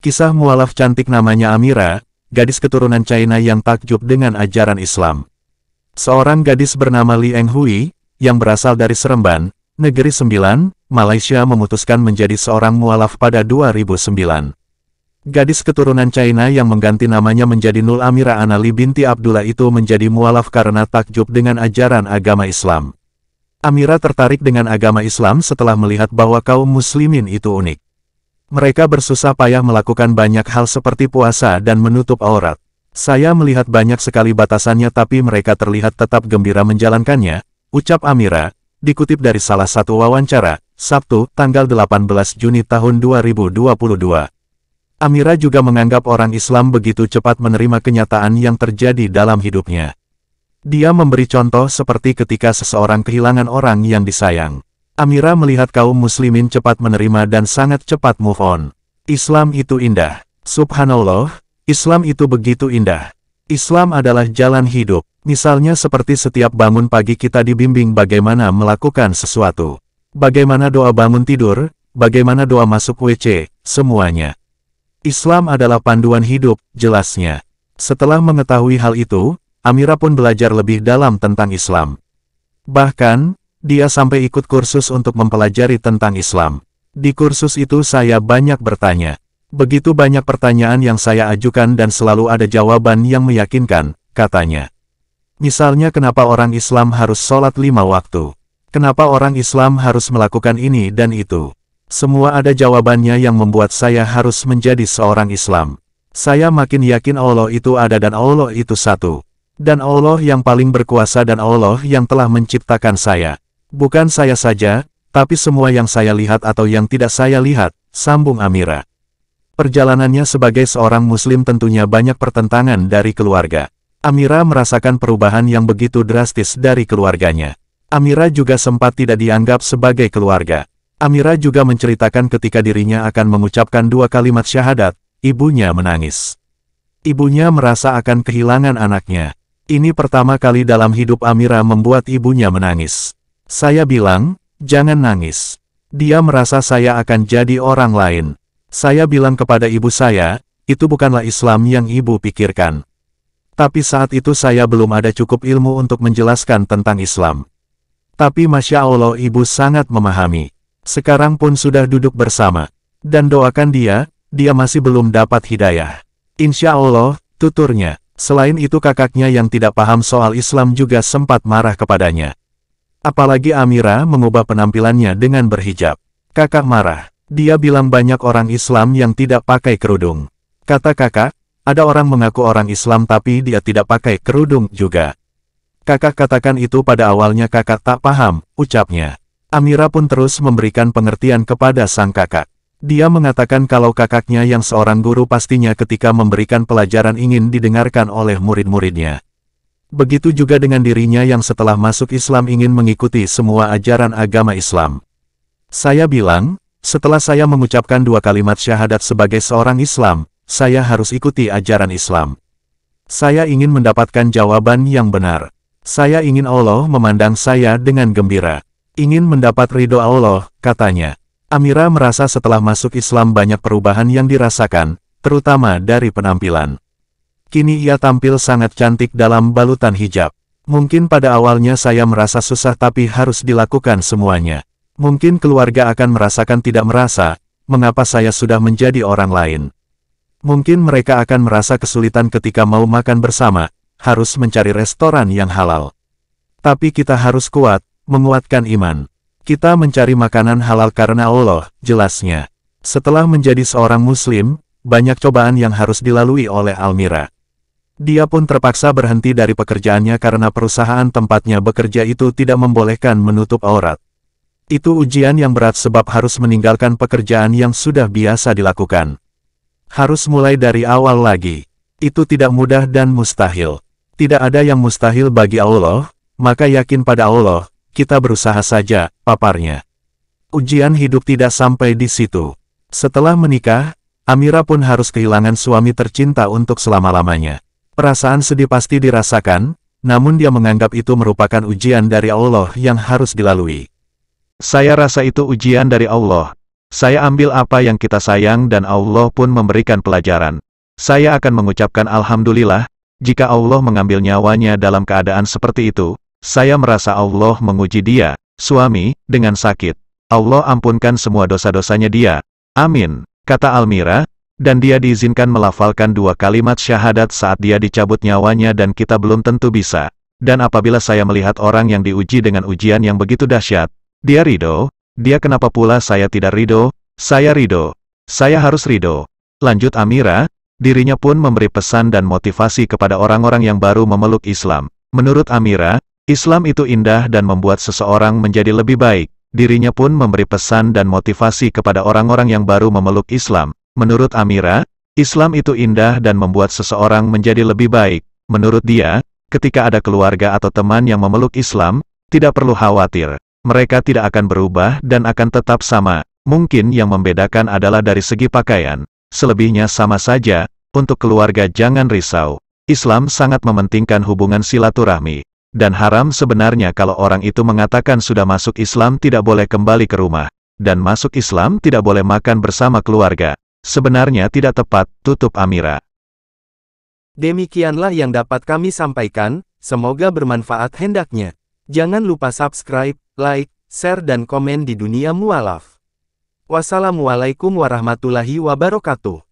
Kisah mualaf cantik namanya Amira, gadis keturunan China yang takjub dengan ajaran Islam. Seorang gadis bernama Li Enghui, yang berasal dari Seremban, Negeri Sembilan, Malaysia memutuskan menjadi seorang mualaf pada 2009. Gadis keturunan China yang mengganti namanya menjadi Nur Amira Anali binti Abdullah itu menjadi mualaf karena takjub dengan ajaran agama Islam. Amira tertarik dengan agama Islam setelah melihat bahwa kaum muslimin itu unik. Mereka bersusah payah melakukan banyak hal seperti puasa dan menutup aurat. Saya melihat banyak sekali batasannya tapi mereka terlihat tetap gembira menjalankannya, ucap Amira, dikutip dari salah satu wawancara, Sabtu, tanggal 18 Juni tahun 2022. Amira juga menganggap orang Islam begitu cepat menerima kenyataan yang terjadi dalam hidupnya. Dia memberi contoh seperti ketika seseorang kehilangan orang yang disayang. Amira melihat kaum muslimin cepat menerima dan sangat cepat move on. Islam itu indah. Subhanallah, Islam itu begitu indah. Islam adalah jalan hidup. Misalnya seperti setiap bangun pagi kita dibimbing bagaimana melakukan sesuatu. Bagaimana doa bangun tidur, bagaimana doa masuk WC, semuanya. Islam adalah panduan hidup, jelasnya. Setelah mengetahui hal itu, Amira pun belajar lebih dalam tentang Islam. Bahkan, dia sampai ikut kursus untuk mempelajari tentang Islam. Di kursus itu saya banyak bertanya. Begitu banyak pertanyaan yang saya ajukan dan selalu ada jawaban yang meyakinkan, katanya. Misalnya kenapa orang Islam harus sholat 5 waktu? Kenapa orang Islam harus melakukan ini dan itu? Semua ada jawabannya yang membuat saya harus menjadi seorang Islam. Saya makin yakin Allah itu ada dan Allah itu satu. Dan Allah yang paling berkuasa dan Allah yang telah menciptakan saya. Bukan saya saja, tapi semua yang saya lihat atau yang tidak saya lihat, sambung Amira. Perjalanannya sebagai seorang Muslim tentunya banyak pertentangan dari keluarga. Amira merasakan perubahan yang begitu drastis dari keluarganya. Amira juga sempat tidak dianggap sebagai keluarga. Amira juga menceritakan ketika dirinya akan mengucapkan 2 kalimat syahadat, ibunya menangis. Ibunya merasa akan kehilangan anaknya. Ini pertama kali dalam hidup Amira membuat ibunya menangis. Saya bilang, jangan nangis. Dia merasa saya akan jadi orang lain. Saya bilang kepada ibu saya, itu bukanlah Islam yang ibu pikirkan. Tapi saat itu saya belum ada cukup ilmu untuk menjelaskan tentang Islam. Tapi Masya Allah ibu sangat memahami. Sekarang pun sudah duduk bersama. Dan doakan dia masih belum dapat hidayah. Insya Allah, tuturnya. Selain itu kakaknya yang tidak paham soal Islam juga sempat marah kepadanya. Apalagi Amira mengubah penampilannya dengan berhijab. Kakak marah. Dia bilang banyak orang Islam yang tidak pakai kerudung. Kata kakak, ada orang mengaku orang Islam tapi dia tidak pakai kerudung juga. Kakak katakan itu pada awalnya kakak tak paham, ucapnya. Amira pun terus memberikan pengertian kepada sang kakak. Dia mengatakan kalau kakaknya yang seorang guru pastinya ketika memberikan pelajaran ingin didengarkan oleh murid-muridnya. Begitu juga dengan dirinya yang setelah masuk Islam ingin mengikuti semua ajaran agama Islam. Saya bilang, setelah saya mengucapkan 2 kalimat syahadat sebagai seorang Islam, saya harus ikuti ajaran Islam. Saya ingin mendapatkan jawaban yang benar. Saya ingin Allah memandang saya dengan gembira. Ingin mendapat ridho Allah, katanya. Amira merasa setelah masuk Islam banyak perubahan yang dirasakan, terutama dari penampilan. Kini ia tampil sangat cantik dalam balutan hijab. Mungkin pada awalnya saya merasa susah tapi harus dilakukan semuanya. Mungkin keluarga akan merasakan tidak merasa, mengapa saya sudah menjadi orang lain. Mungkin mereka akan merasa kesulitan ketika mau makan bersama, harus mencari restoran yang halal. Tapi kita harus kuat, menguatkan iman. Kita mencari makanan halal karena Allah, jelasnya. Setelah menjadi seorang Muslim, banyak cobaan yang harus dilalui oleh Amira. Dia pun terpaksa berhenti dari pekerjaannya karena perusahaan tempatnya bekerja itu tidak membolehkan menutup aurat. Itu ujian yang berat sebab harus meninggalkan pekerjaan yang sudah biasa dilakukan. Harus mulai dari awal lagi. Itu tidak mudah dan mustahil. Tidak ada yang mustahil bagi Allah, maka yakin pada Allah. Kita berusaha saja, paparnya. Ujian hidup tidak sampai di situ. Setelah menikah, Amira pun harus kehilangan suami tercinta untuk selama-lamanya. Perasaan sedih pasti dirasakan, namun dia menganggap itu merupakan ujian dari Allah yang harus dilalui. Saya rasa itu ujian dari Allah. Saya ambil apa yang kita sayang dan Allah pun memberikan pelajaran. Saya akan mengucapkan Alhamdulillah, jika Allah mengambil nyawanya dalam keadaan seperti itu, saya merasa Allah menguji dia, suami, dengan sakit. Allah ampunkan semua dosa-dosanya dia. Amin, kata Almira, dan dia diizinkan melafalkan 2 kalimat syahadat saat dia dicabut nyawanya dan kita belum tentu bisa. Dan apabila saya melihat orang yang diuji dengan ujian yang begitu dahsyat, dia ridho. Dia kenapa pula saya tidak ridho? Saya ridho. Saya harus ridho. Lanjut Amira, dirinya pun memberi pesan dan motivasi kepada orang-orang yang baru memeluk Islam. Menurut Amira, Islam itu indah dan membuat seseorang menjadi lebih baik. Dirinya pun memberi pesan dan motivasi kepada orang-orang yang baru memeluk Islam. Menurut Amira, Islam itu indah dan membuat seseorang menjadi lebih baik. Menurut dia, ketika ada keluarga atau teman yang memeluk Islam, tidak perlu khawatir. Mereka tidak akan berubah dan akan tetap sama. Mungkin yang membedakan adalah dari segi pakaian. Selebihnya sama saja. Untuk keluarga jangan risau. Islam sangat mementingkan hubungan silaturahmi. Dan haram sebenarnya kalau orang itu mengatakan sudah masuk Islam tidak boleh kembali ke rumah. Dan masuk Islam tidak boleh makan bersama keluarga. Sebenarnya tidak tepat, tutup Amira. Demikianlah yang dapat kami sampaikan, semoga bermanfaat hendaknya. Jangan lupa subscribe, like, share dan komen di Dunia Mualaf. Wassalamualaikum warahmatullahi wabarakatuh.